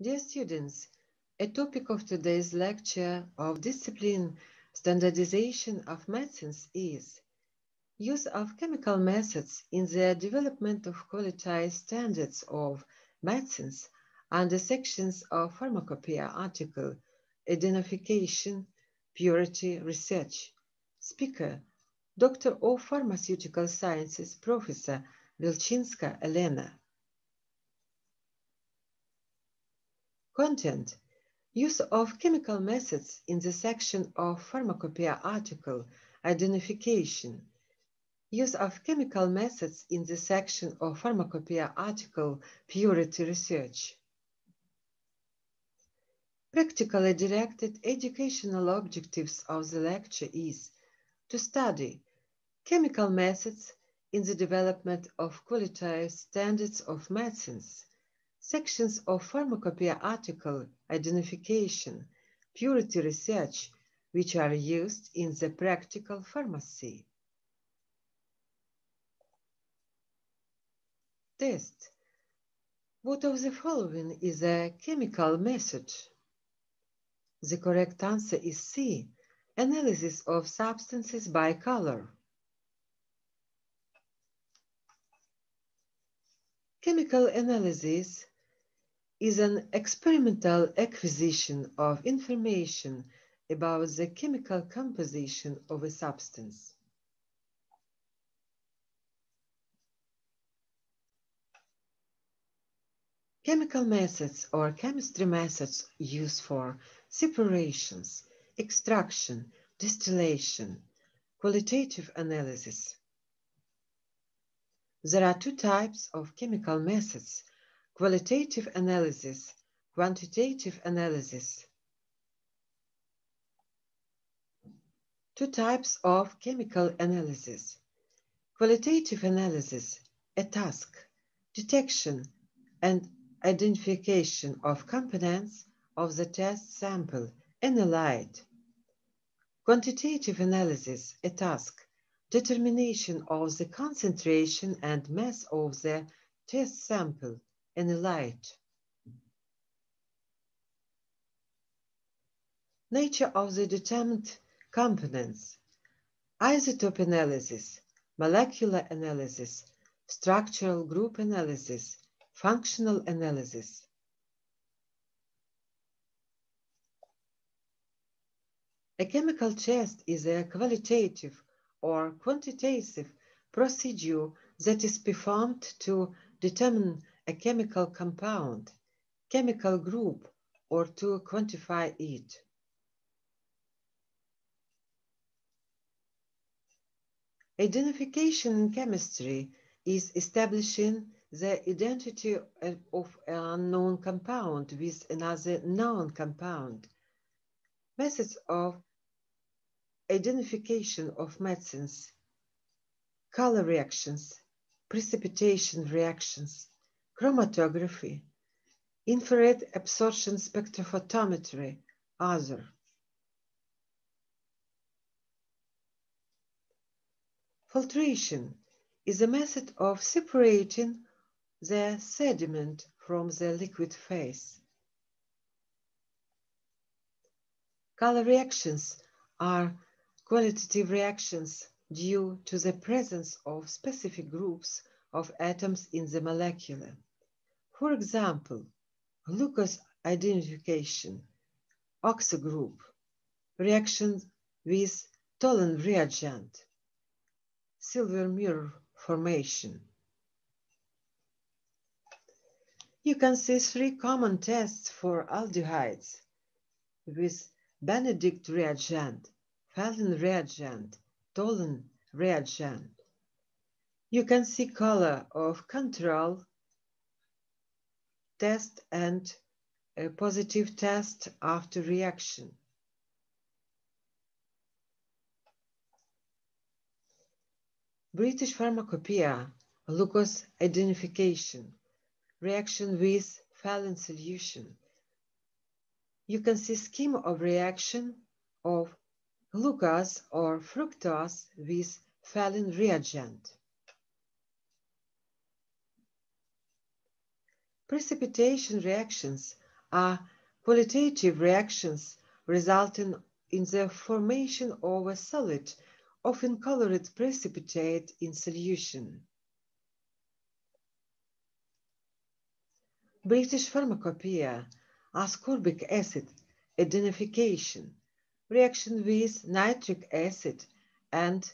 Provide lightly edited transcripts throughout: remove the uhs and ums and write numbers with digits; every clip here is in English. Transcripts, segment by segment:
Dear students, a topic of today's lecture of discipline Standardization of Medicines is use of chemical methods in the development of qualitative standards of medicines under sections of Pharmacopoeia article Identification, Purity, Research. Speaker, Doctor of Pharmaceutical Sciences, Professor Vilchinska Elena. Content: use of chemical methods in the section of Pharmacopoeia article Identification. Use of chemical methods in the section of Pharmacopoeia article Purity Research. Practically directed educational objectives of the lecture is to study chemical methods in the development of qualitative standards of medicines, sections of Pharmacopoeia article Identification, Purity Research, which are used in the practical pharmacy. Test: what of the following is a chemical method? The correct answer is C, analysis of substances by color. Chemical analysis is an experimental acquisition of information about the chemical composition of a substance. Chemical methods or chemistry methods used for separations, extraction, distillation, qualitative analysis. There are two types of chemical methods: qualitative analysis, quantitative analysis. Two types of chemical analysis. Qualitative analysis, a task, detection and identification of components of the test sample in a light. Quantitative analysis, a task, determination of the concentration and mass of the test sample in a light. Nature of the determined components: isotope analysis, molecular analysis, structural group analysis, functional analysis. A chemical test is a qualitative or quantitative procedure that is performed to determine a chemical compound, chemical group, or to quantify it. Identification in chemistry is establishing the identity of an unknown compound with another known compound. Methods of identification of medicines: color reactions, precipitation reactions, chromatography, infrared absorption spectrophotometry, other. Filtration is a method of separating the sediment from the liquid phase. Color reactions are qualitative reactions due to the presence of specific groups of atoms in the molecule. For example, glucose identification, oxo group, reaction with toluene reagent, silver mirror formation. You can see three common tests for aldehydes with Benedict reagent, Fallon reagent, toluene reagent. You can see color of control test and a positive test after reaction. British Pharmacopoeia, glucose identification, reaction with Fallon solution. You can see scheme of reaction of glucose or fructose with Fallon reagent. Precipitation reactions are qualitative reactions resulting in the formation of a solid, often colored precipitate in solution. British pharmacopoeia, ascorbic acid identification, reaction with nitric acid and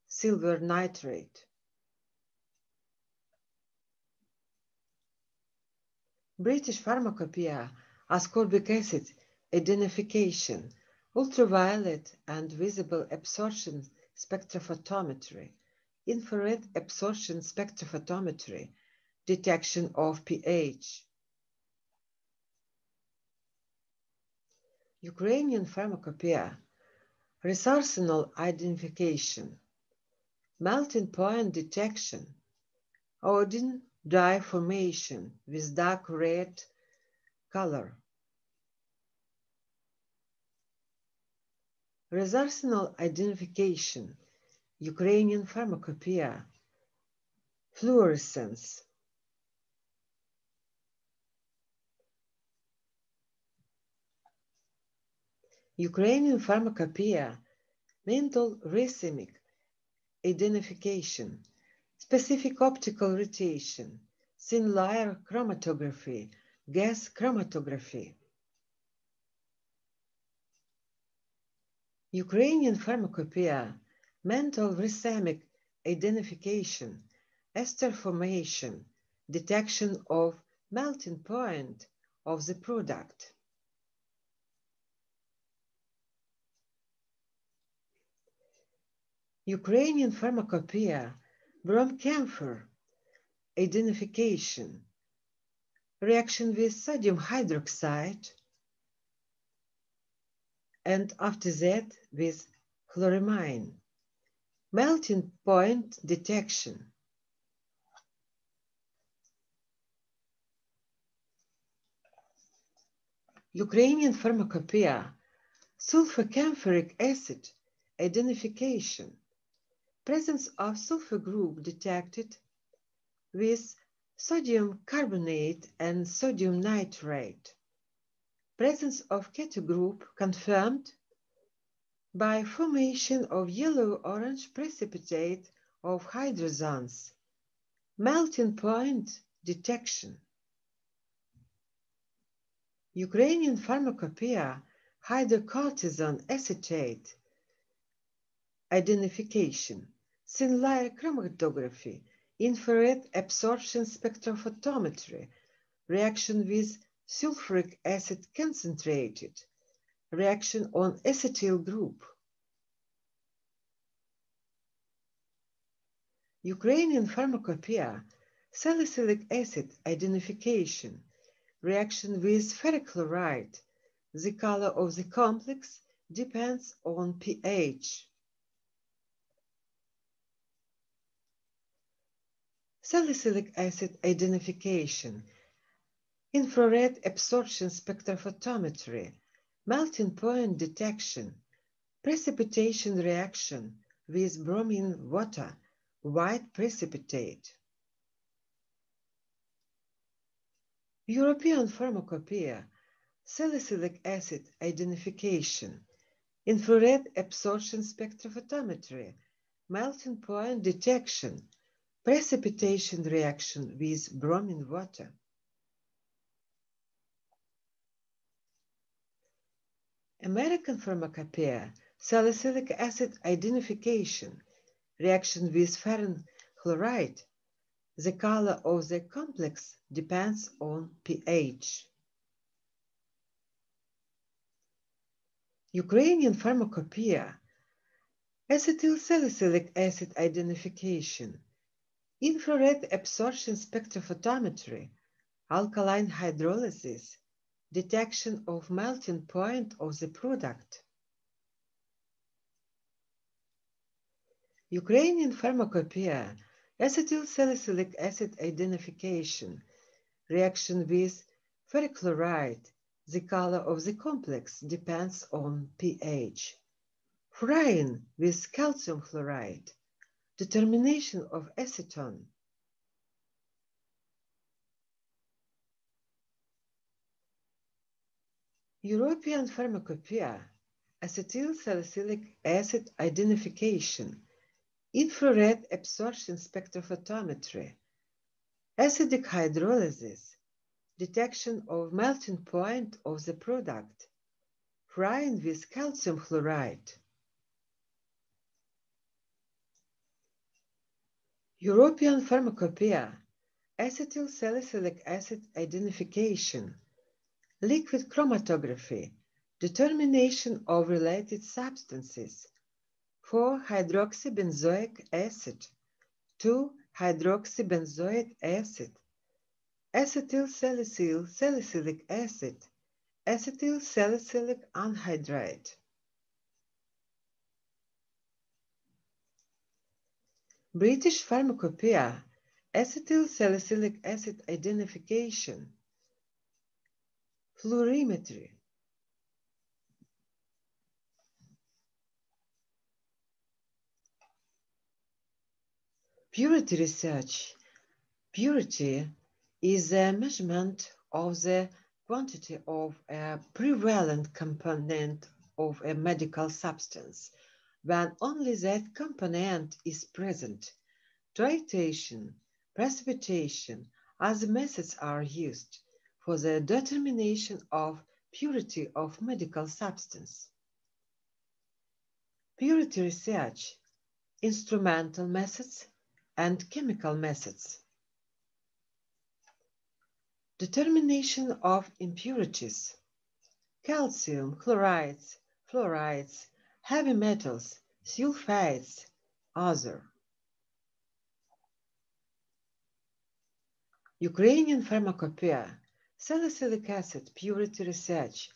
silver nitrate. British pharmacopoeia, ascorbic acid identification, ultraviolet and visible absorption spectrophotometry, infrared absorption spectrophotometry, detection of pH. Ukrainian pharmacopoeia, resourcinol identification, melting point detection, iodine dye formation with dark red color. Resourcinol identification, Ukrainian pharmacopoeia, fluorescence. Ukrainian pharmacopoeia, mental racemic identification, specific optical rotation, thin layer chromatography, gas chromatography. Ukrainian pharmacopoeia, mental racemic identification, ester formation, detection of melting point of the product. Ukrainian pharmacopoeia, bromkamphor identification, reaction with sodium hydroxide, and after that with chloramine, melting point detection. Ukrainian pharmacopoeia, sulfur-camphoric acid identification, presence of sulfur group detected with sodium carbonate and sodium nitrate, presence of keto group confirmed by formation of yellow-orange precipitate of hydrogens, melting point detection. Ukrainian pharmacopoeia, hydrocortisone acetate identification, thin layer chromatography, infrared absorption spectrophotometry, reaction with sulfuric acid concentrated, reaction on acetyl group. Ukrainian pharmacopoeia, salicylic acid identification, reaction with ferric chloride. The color of the complex depends on pH. Salicylic acid identification, infrared absorption spectrophotometry, melting point detection, precipitation reaction with bromine water, white precipitate. European pharmacopoeia, salicylic acid identification, infrared absorption spectrophotometry, melting point detection, precipitation reaction with bromine water. American pharmacopoeia, salicylic acid identification, reaction with ferrin chloride. The color of the complex depends on pH. Ukrainian pharmacopoeia, acetyl salicylic acid identification, infrared absorption spectrophotometry, alkaline hydrolysis, detection of melting point of the product. Ukrainian pharmacopoeia, acetyl salicylic acid identification, reaction with ferric chloride. The color of the complex depends on pH. Furan with calcium chloride, determination of acetone. European Pharmacopoeia, acetyl salicylic acid identification, infrared absorption spectrophotometry, acidic hydrolysis, detection of melting point of the product, frying with calcium chloride. European Pharmacopoeia, acetyl salicylic acid identification, liquid chromatography, determination of related substances, 4-hydroxybenzoic acid, 2-hydroxybenzoic acid, acetyl salicylic acid, acetyl salicylic anhydride. British Pharmacopoeia, acetyl salicylic acid identification, fluorimetry. Purity research. Purity is a measurement of the quantity of a prevalent component of a medical substance when only that component is present. Titration, precipitation, other methods are used for the determination of purity of medical substance. Purity research, instrumental methods, and chemical methods. Determination of impurities, calcium, chlorides, fluorides, heavy metals, sulfides, other. Ukrainian Pharmacopoeia, salicylic acid purity research,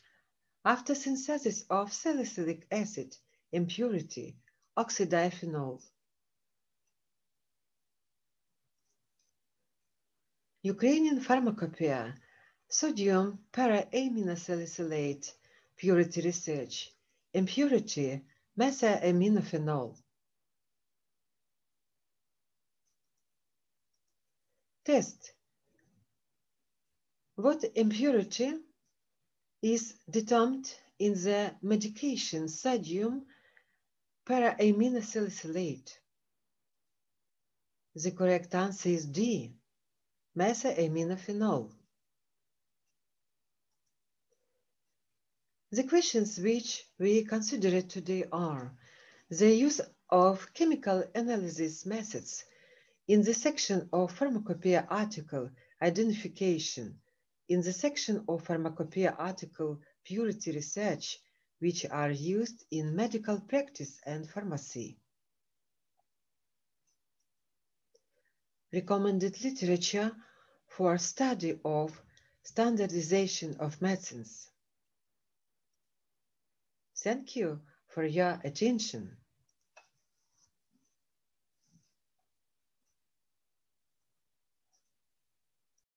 after synthesis of salicylic acid impurity, oxidiphenol. Ukrainian Pharmacopoeia, sodium para-aminosalicylate purity research, impurity methylaminophenol. Test. What impurity is determined in the medication sodium para-aminosalicylate? The correct answer is D, methylaminophenol. The questions which we consider today are the use of chemical analysis methods in the section of Pharmacopoeia article identification, in the section of Pharmacopoeia article purity research, which are used in medical practice and pharmacy. Recommended literature for study of standardization of medicines. Thank you for your attention.